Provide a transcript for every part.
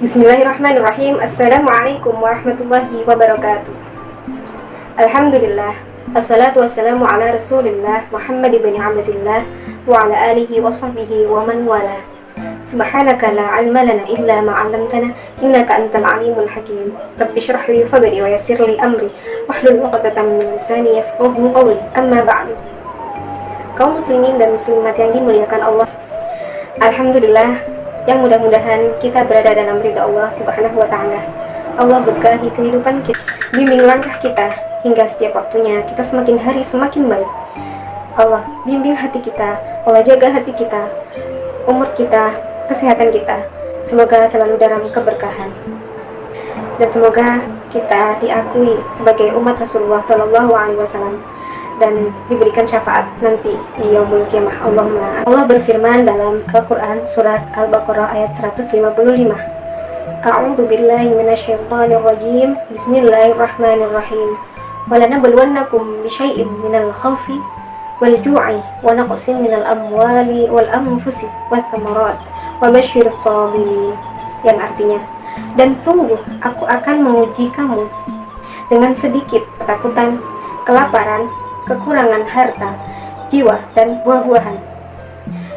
Bismillahirrahmanirrahim. Assalamualaikum warahmatullahi wabarakatuh. Alhamdulillah. Assalatu wassalamu ala rasulillah Muhammad ibn Abdillah wa ala alihi wa sahbihi wa man wala. Subhanaka la ilma lana illa ma 'allamtana innaka antal alimul hakim. Rabbi shrah li sadri wa yassir li amri wahlul 'uqdatam min lisani yafqahu qawli. Amma ba'du. Kaum muslimin dan muslimat yang dimuliakan Allah, alhamdulillah, yang mudah-mudahan kita berada dalam ridha Allah Subhanahu wa Ta'ala. Allah berkahi kehidupan kita, bimbing langkah kita hingga setiap waktunya kita semakin hari semakin baik. Allah bimbing hati kita, Allah jaga hati kita, umur kita, kesehatan kita, semoga selalu dalam keberkahan, dan semoga kita diakui sebagai umat Rasulullah Sallallahu Alaihi Wasallam dan diberikan syafaat nanti di yaumul qiyamah. Allah berfirman dalam Al-Quran surat Al-Baqarah ayat 155. A'udzu billahi minasyaitonir rajim. Bismillahirrahmanirrahim. Walanabluwannakum bisyai'in minal khaufi wal ju'i wa naqsin minal amwali wal anfusi wath thamarat wa basyyiris sabirin. Yang artinya, dan sungguh aku akan menguji kamu dengan sedikit ketakutan, kelaparan, kekurangan harta, jiwa, dan buah-buahan.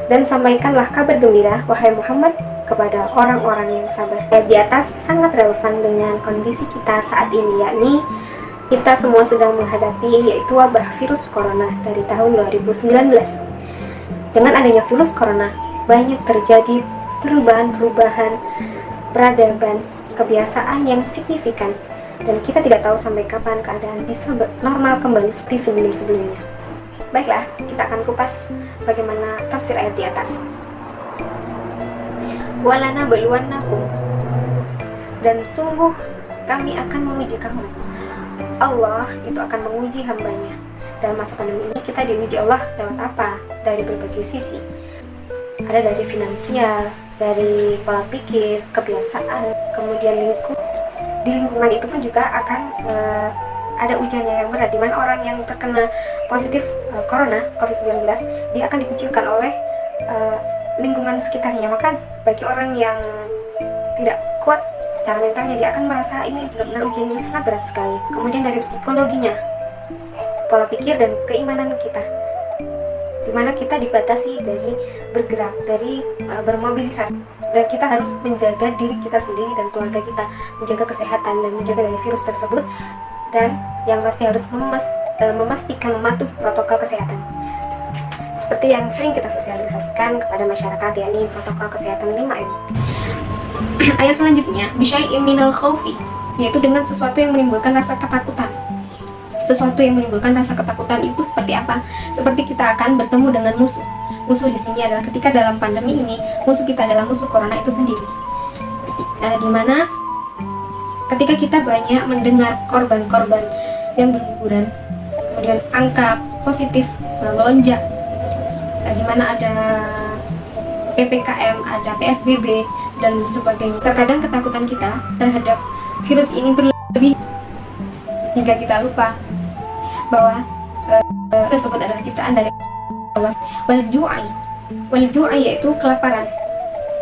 Dan sampaikanlah kabar gembira, wahai Muhammad, kepada orang-orang yang sabar. Di atas sangat relevan dengan kondisi kita saat ini, yakni kita semua sedang menghadapi yaitu wabah virus corona dari tahun 2019. Dengan adanya virus corona, banyak terjadi perubahan-perubahan peradaban, kebiasaan yang signifikan, dan kita tidak tahu sampai kapan keadaan bisa normal kembali seperti sebelum-sebelumnya. Baiklah, kita akan kupas bagaimana tafsir ayat di atas. Walana beluannakum, dan sungguh kami akan menguji kamu. Allah itu akan menguji hambanya. Dalam masa pandemi ini kita diuji Allah lewat apa? Dari berbagai sisi. Ada dari finansial, dari pola pikir, kebiasaan, kemudian di lingkungan itu pun juga akan ada ujiannya yang berat, di mana orang yang terkena positif corona COVID-19 dia akan dikucilkan oleh lingkungan sekitarnya. Maka bagi orang yang tidak kuat secara mentalnya, dia akan merasa ini benar-benar ujian yang sangat berat sekali. Kemudian dari psikologinya, pola pikir dan keimanan kita, di mana kita dibatasi dari bergerak, dari bermobilisasi, dan kita harus menjaga diri kita sendiri dan keluarga kita, menjaga kesehatan dan menjaga dari virus tersebut, dan yang pasti harus memastikan mematuhi protokol kesehatan seperti yang sering kita sosialisasikan kepada masyarakat, yakni protokol kesehatan 5M. Ayat selanjutnya, bisyai'im minal khaufi, yaitu dengan sesuatu yang menimbulkan rasa ketakutan. Sesuatu yang menimbulkan rasa ketakutan itu seperti apa? Seperti kita akan bertemu dengan musuh. Musuh di sini adalah ketika dalam pandemi ini, musuh kita adalah musuh corona itu sendiri. Di mana ketika kita banyak mendengar korban-korban yang berguguran, kemudian angka positif melonjak, di mana ada PPKM, ada PSBB dan sebagainya. Terkadang ketakutan kita terhadap virus ini berlebih hingga kita lupa bahwa tersebut adalah ciptaan dari Allah. Wal ju'i yaitu kelaparan.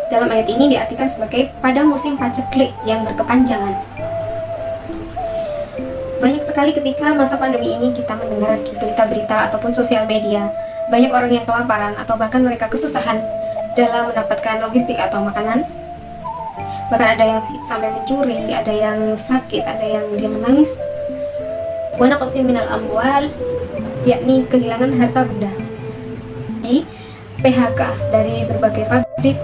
Dalam ayat ini diartikan sebagai pada musim paceklik yang berkepanjangan. Banyak sekali ketika masa pandemi ini kita mendengar di berita-berita ataupun sosial media, banyak orang yang kelaparan atau bahkan mereka kesusahan dalam mendapatkan logistik atau makanan. Bahkan ada yang sampai mencuri, ada yang sakit, ada yang dia menangis. Wa naqsin minal amwal, yakni kehilangan harta benda, di PHK dari berbagai pabrik,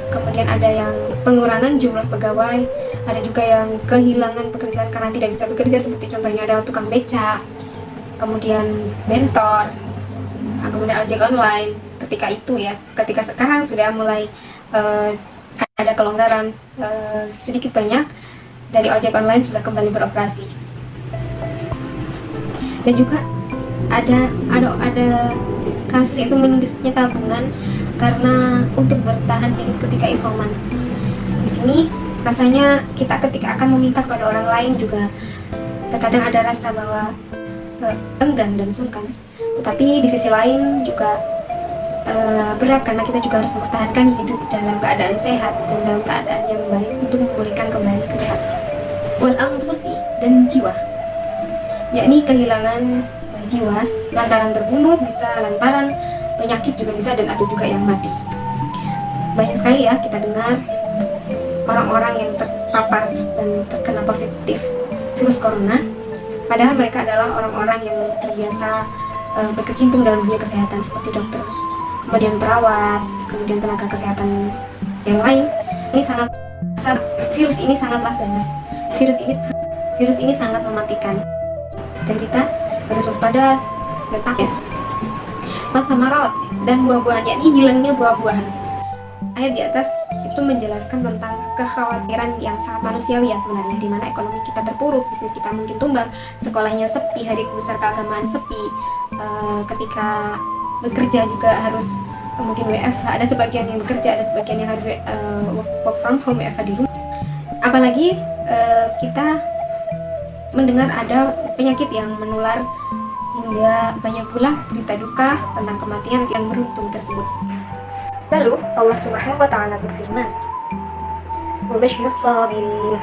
kemudian ada yang pengurangan jumlah pegawai, ada juga yang kehilangan pekerjaan karena tidak bisa bekerja, seperti contohnya ada tukang beca, kemudian bentor, kemudian ojek online. Ketika sekarang sudah mulai ada kelonggaran, sedikit banyak dari ojek online sudah kembali beroperasi. Dan juga ada kasus itu menulisnya tabungan karena untuk bertahan hidup ketika isoman. Di sini rasanya kita ketika akan meminta kepada orang lain juga terkadang ada rasa bahwa enggan dan sungkan. Tetapi di sisi lain juga berat, karena kita juga harus mempertahankan hidup dalam keadaan sehat dan dalam keadaan yang baik untuk memulihkan kembali kesehatan. Wal anfusi, dan jiwa, yakni kehilangan jiwa lantaran terbunuh, bisa lantaran penyakit juga bisa, dan ada juga yang mati. Banyak sekali ya kita dengar orang-orang yang terpapar dan terkena positif virus corona, padahal mereka adalah orang-orang yang terbiasa berkecimpung dalam dunia kesehatan seperti dokter, kemudian perawat, kemudian tenaga kesehatan yang lain. Virus ini sangatlah ganas. Virus ini sangat mematikan, dan kita harus waspada tentang Masamarot dan buah-buahan, yakni hilangnya buah-buahan. Ayat di atas itu menjelaskan tentang kekhawatiran yang sangat manusiawi ya sebenarnya, di mana ekonomi kita terpuruk, bisnis kita mungkin tumbang, sekolahnya sepi, hari besar keagamaan sepi, ketika bekerja juga harus mungkin WFH, ada sebagian yang bekerja, ada sebagian yang harus work from home, WFH di rumah. Apalagi kita mendengar ada penyakit yang menular, hingga banyak pula berita duka tentang kematian yang beruntung tersebut. Lalu Allah Subhanahu wa Ta'ala berfirman, "Wabashshirus shabirin,"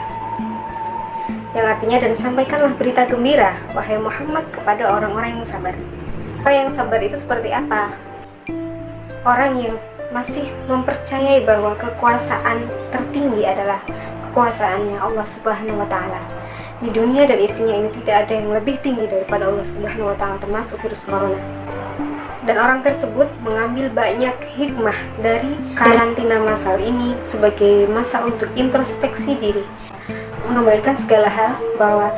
yang artinya, dan sampaikanlah berita gembira wahai Muhammad kepada orang-orang yang sabar. Orang yang sabar itu seperti apa? Orang yang masih mempercayai bahwa kekuasaan tertinggi adalah kekuasaannya Allah Subhanahu wa Ta'ala. Di dunia dan isinya ini tidak ada yang lebih tinggi daripada Allah Subhanahu wa Ta'ala, termasuk virus corona. Dan orang tersebut mengambil banyak hikmah dari karantina massal ini sebagai masa untuk introspeksi diri, mengembalikan segala hal bahwa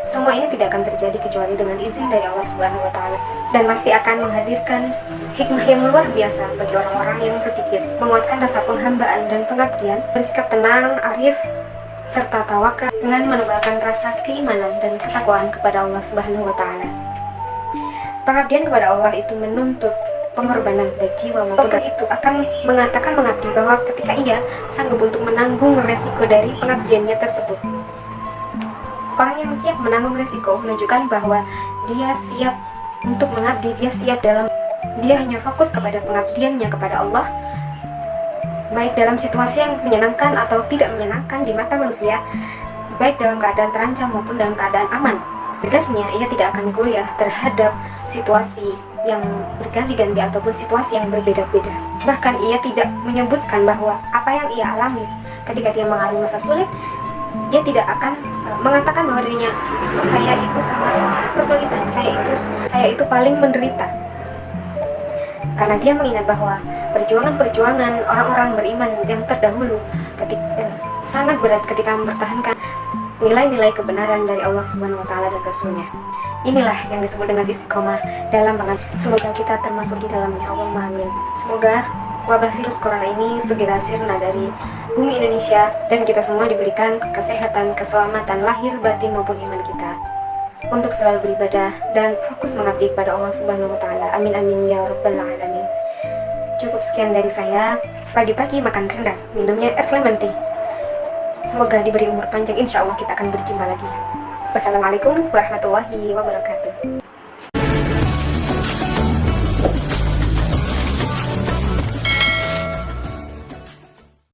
semua ini tidak akan terjadi kecuali dengan izin dari Allah Subhanahu wa Ta'ala, dan pasti akan menghadirkan hikmah yang luar biasa bagi orang-orang yang berpikir, menguatkan rasa penghambaan dan pengabdian, bersikap tenang, arif, serta tawakal dengan menebalkan rasa keimanan dan ketakwaan kepada Allah Subhanahu wa Ta'ala. Pengabdian kepada Allah itu menuntut pengorbanan baik jiwa maupun itu akan mengatakan mengabdi bahwa ketika ia sanggup untuk menanggung resiko dari pengabdiannya tersebut. Orang yang siap menanggung resiko menunjukkan bahwa dia siap untuk mengabdi, dia hanya fokus kepada pengabdiannya kepada Allah, baik dalam situasi yang menyenangkan atau tidak menyenangkan di mata manusia, baik dalam keadaan terancam maupun dalam keadaan aman. Tegasnya, ia tidak akan goyah terhadap situasi yang berganti-ganti ataupun situasi yang berbeda-beda. Bahkan ia tidak menyebutkan bahwa apa yang ia alami ketika dia mengalami masa sulit, dia tidak akan mengatakan bahwa dirinya, saya itu sangat kesulitan, saya itu paling menderita. Karena dia mengingat bahwa perjuangan-perjuangan orang-orang beriman yang terdahulu sangat berat ketika mempertahankan nilai-nilai kebenaran dari Allah Subhanahu wa Ta'ala dan Rasulnya. Inilah yang disebut dengan istiqomah dalam banget. Semoga kita termasuk di dalamnya, Allahumma amin. Semoga wabah virus corona ini segera sirna dari bumi Indonesia, dan kita semua diberikan kesehatan, keselamatan lahir, batin maupun iman kita, untuk selalu beribadah dan fokus mengabdi kepada Allah Subhanahu wa Ta'ala. Amin amin ya rabbal alamin. Cukup sekian dari saya. Pagi-pagi makan rendang, minumnya es lemon tea. Semoga diberi umur panjang, insya Allah kita akan berjumpa lagi. Wassalamualaikum warahmatullahi wabarakatuh.